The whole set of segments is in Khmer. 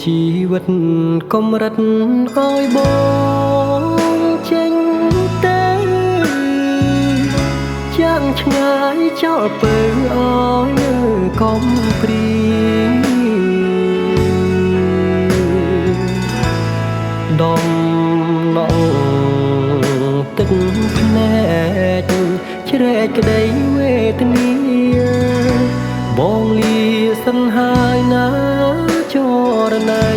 ជីវិតកំរិតឲ្យបងចេញទៅយ៉ាងឆ្ងាយចោលពើឲ្យនៅកំព្រីដំណងទឹកភ្នែកជ្រែកក្តីវេទនាបងលាសិនហើយណាចរណៃ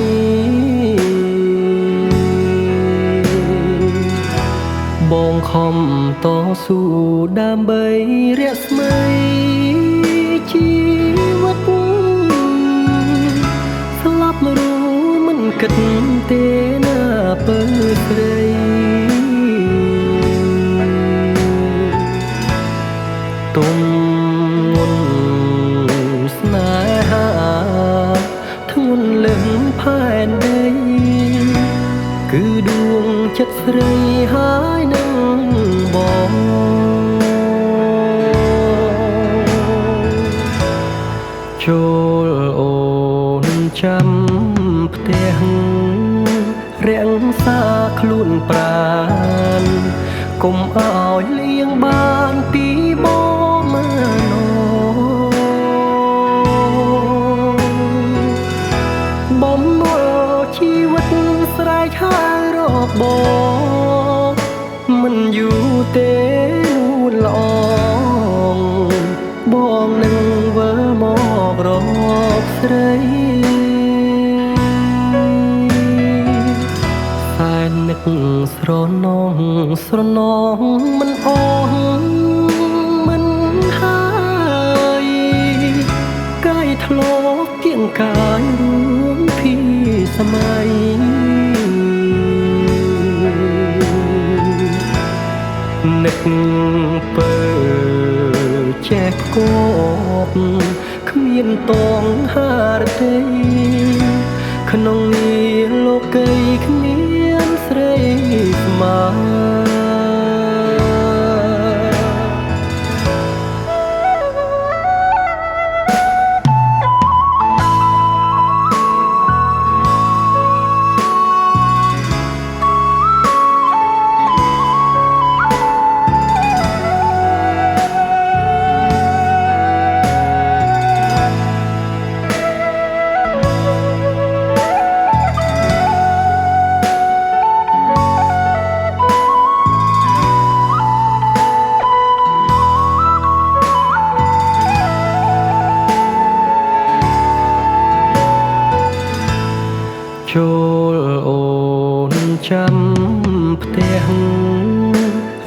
បងខំតស៊ូដើម្បីរស្មីជីវិតស្លាប់รู้មិនគិតទេណាពើស្រីទុំងន់ស្នេហាធ្ងន់លឹងផែនដីគឺដួងចិត្តស្រីហើយនឹងបងចូលអូនចាំផ្ទះរាំងសាខ្លួនប្រាណកុំឲ្យលៀងបានពីបងមកបំណុលជីវិតស្រែកហើយរកបងមិនយូរទេនួនល្អងបងនឹងវិលមករកស្រីសែននឹកស្រណងស្រណងមិនអស់មិនហើយកាយធ្លាប់គៀងកាយរួមពីសម័យនឹកពើចេះគប់គ្មានតងហារទេក្នុងនាលោកីគ្មានស្រីស្មើចូលអូនចាំផ្ទះ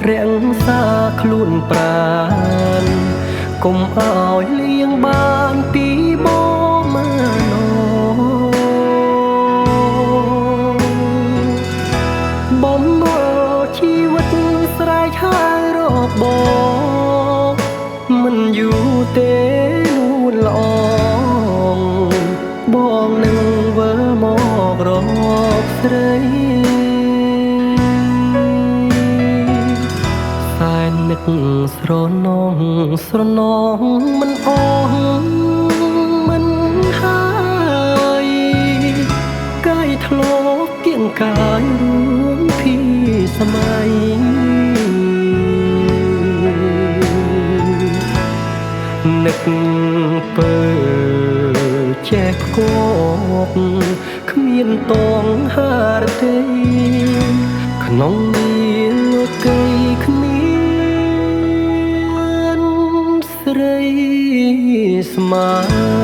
រាំងសាខ្លួនប្រាណកុំឲ្យលៀងបានពីបងមកបំណុលជីវិតស្រែកហើយរកបងមិនយូរទេនួនល្អងបងនឹងវិលមករកស្រីសែននឹកស្រណងស្រណងមិនអស់មិនហើយកាយធ្លាប់គៀងកាយរួមពីសម័យនឹកពើចេះគប់គ្មានតងហារទេក្នុងនាលោកីគ្មានស្រីស្មើ